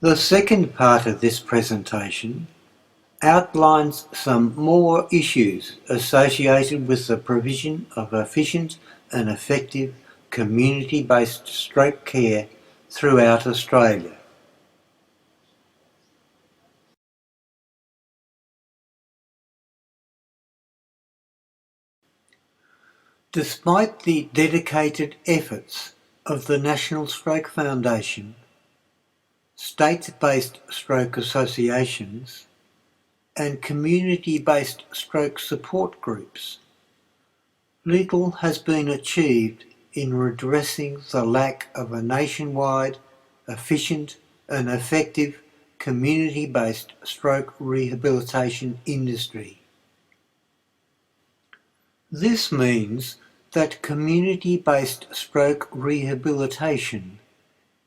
The second part of this presentation outlines some more issues associated with the provision of efficient and effective community-based stroke care throughout Australia. Despite the dedicated efforts of the National Stroke Foundation, state-based stroke associations, and community-based stroke support groups, little has been achieved in redressing the lack of a nationwide, efficient and effective community-based stroke rehabilitation industry. This means that community-based stroke rehabilitation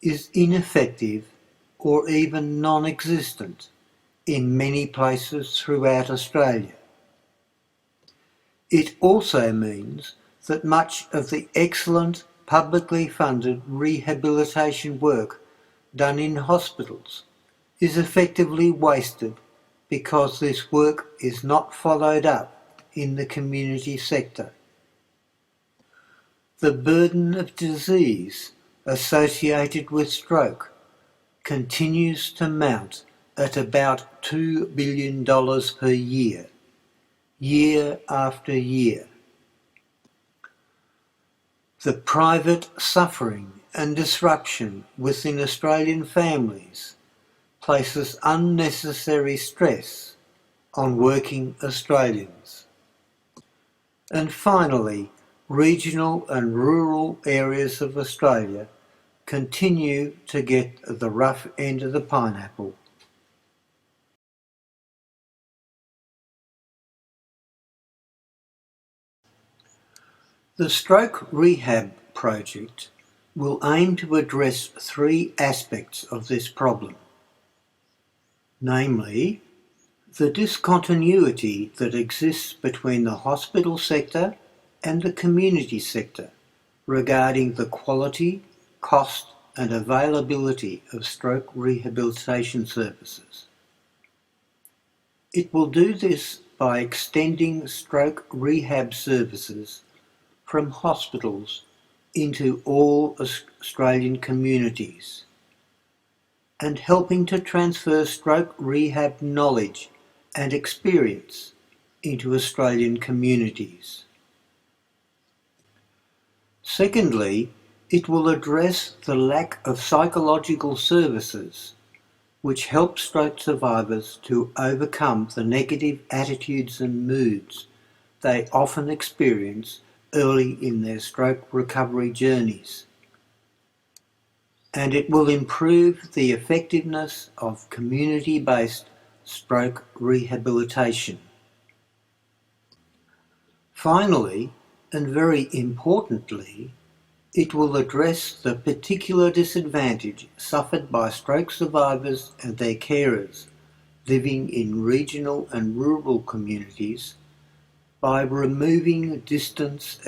is ineffective or even non-existent in many places throughout Australia. It also means that much of the excellent publicly funded rehabilitation work done in hospitals is effectively wasted because this work is not followed up in the community sector. The burden of disease associated with stroke continues to mount at about $2 billion per year, year after year. The private suffering and disruption within Australian families places unnecessary stress on working Australians. And finally, regional and rural areas of Australia continue to get the rough end of the pineapple. The Stroke Rehab project will aim to address three aspects of this problem, namely, the discontinuity that exists between the hospital sector and the community sector regarding the quality, cost and availability of stroke rehabilitation services. It will do this by extending stroke rehab services from hospitals into all Australian communities and helping to transfer stroke rehab knowledge and experience into Australian communities. Secondly, it will address the lack of psychological services which help stroke survivors to overcome the negative attitudes and moods they often experience early in their stroke recovery journeys. And it will improve the effectiveness of community-based stroke rehabilitation. Finally, and very importantly, it will address the particular disadvantage suffered by stroke survivors and their carers living in regional and rural communities by removing distance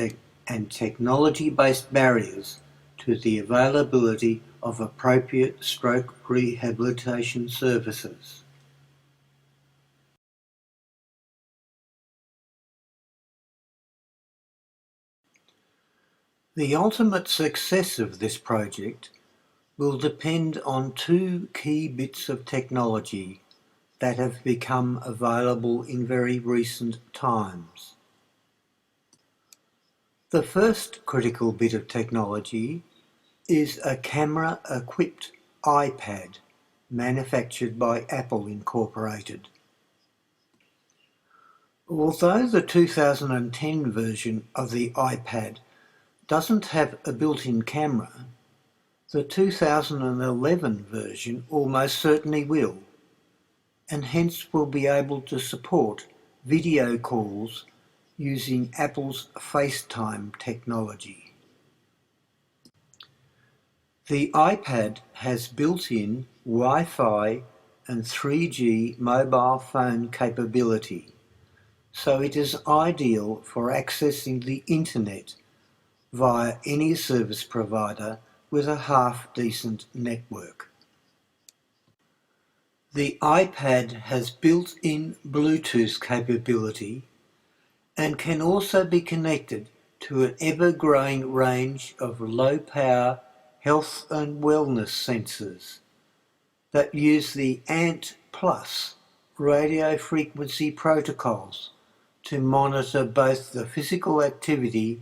and technology-based barriers to the availability of appropriate stroke rehabilitation services. The ultimate success of this project will depend on two key bits of technology that have become available in very recent times. The first critical bit of technology is a camera-equipped iPad manufactured by Apple Incorporated. Although the 2010 version of the iPad doesn't have a built-in camera, the 2011 version almost certainly will, and hence will be able to support video calls using Apple's FaceTime technology. The iPad has built-in Wi-Fi and 3G mobile phone capability, so it is ideal for accessing the internet via any service provider with a half-decent network. The iPad has built-in Bluetooth capability and can also be connected to an ever-growing range of low-power health and wellness sensors that use the ANT+ radio frequency protocols to monitor both the physical activity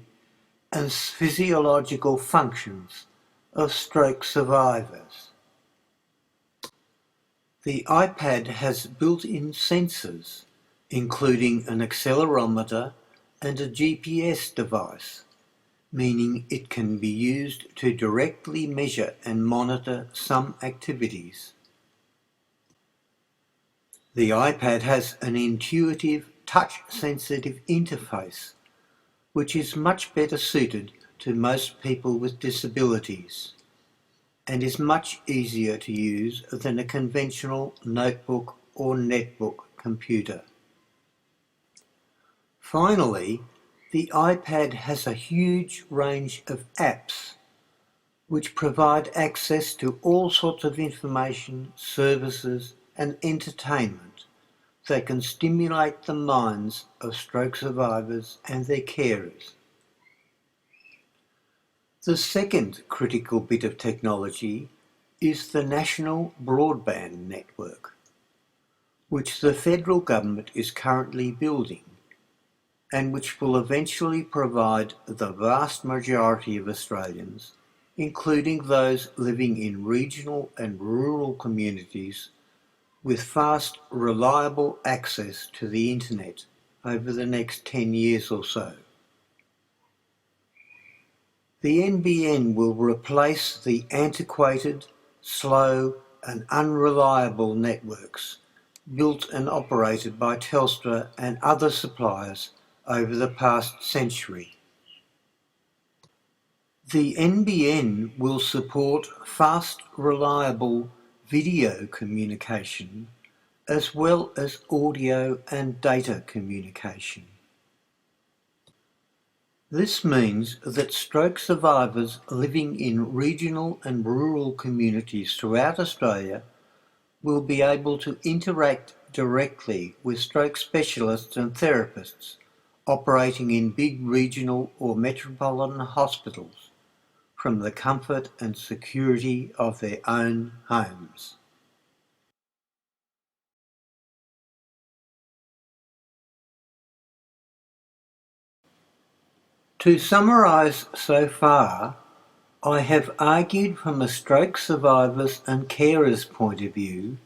and physiological functions of stroke survivors. The iPad has built-in sensors, including an accelerometer and a GPS device, meaning it can be used to directly measure and monitor some activities. The iPad has an intuitive, touch-sensitive interface, which is much better suited to most people with disabilities, and is much easier to use than a conventional notebook or netbook computer. Finally, the iPad has a huge range of apps which provide access to all sorts of information, services and entertainment that can stimulate the minds of stroke survivors and their carers. The second critical bit of technology is the National Broadband Network, which the federal government is currently building and which will eventually provide the vast majority of Australians, including those living in regional and rural communities, with fast, reliable access to the internet over the next 10 years or so. The NBN will replace the antiquated, slow and unreliable networks built and operated by Telstra and other suppliers over the past century. The NBN will support fast, reliable video communication as well as audio and data communication. This means that stroke survivors living in regional and rural communities throughout Australia will be able to interact directly with stroke specialists and therapists operating in big regional or metropolitan hospitals from the comfort and security of their own homes. To summarise so far, I have argued from a stroke survivors and carers point of view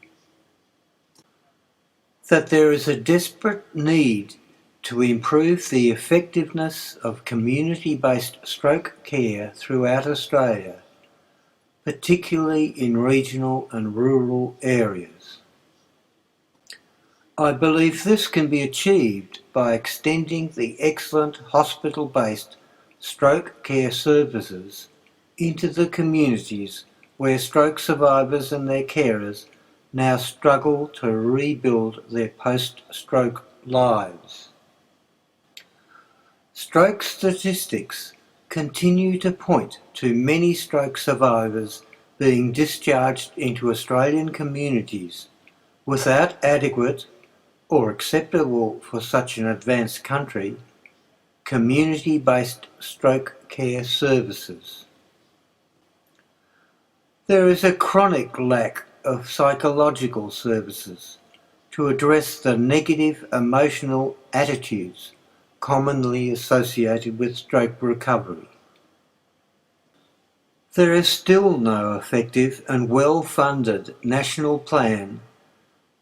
that there is a desperate need to improve the effectiveness of community-based stroke care throughout Australia, particularly in regional and rural areas. I believe this can be achieved by extending the excellent hospital-based stroke care services into the communities where stroke survivors and their carers now struggle to rebuild their post-stroke lives. Stroke statistics continue to point to many stroke survivors being discharged into Australian communities without adequate or acceptable for such an advanced country community-based stroke care services. There is a chronic lack of psychological services to address the negative emotional attitudes commonly associated with stroke recovery. There is still no effective and well-funded national plan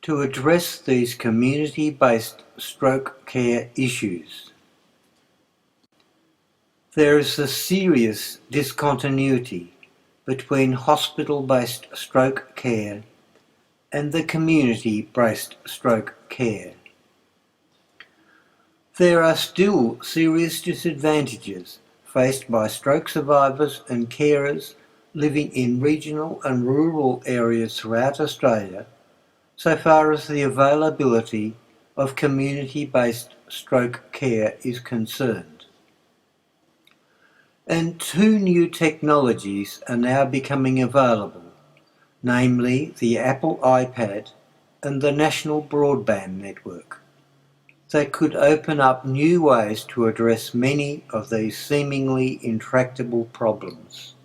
to address these community-based stroke care issues. There is a serious discontinuity between hospital-based stroke care and the community-based stroke care. There are still serious disadvantages faced by stroke survivors and carers living in regional and rural areas throughout Australia so far as the availability of community-based stroke care is concerned. And two new technologies are now becoming available, namely the Apple iPad and the national broadband network. They could open up new ways to address many of these seemingly intractable problems.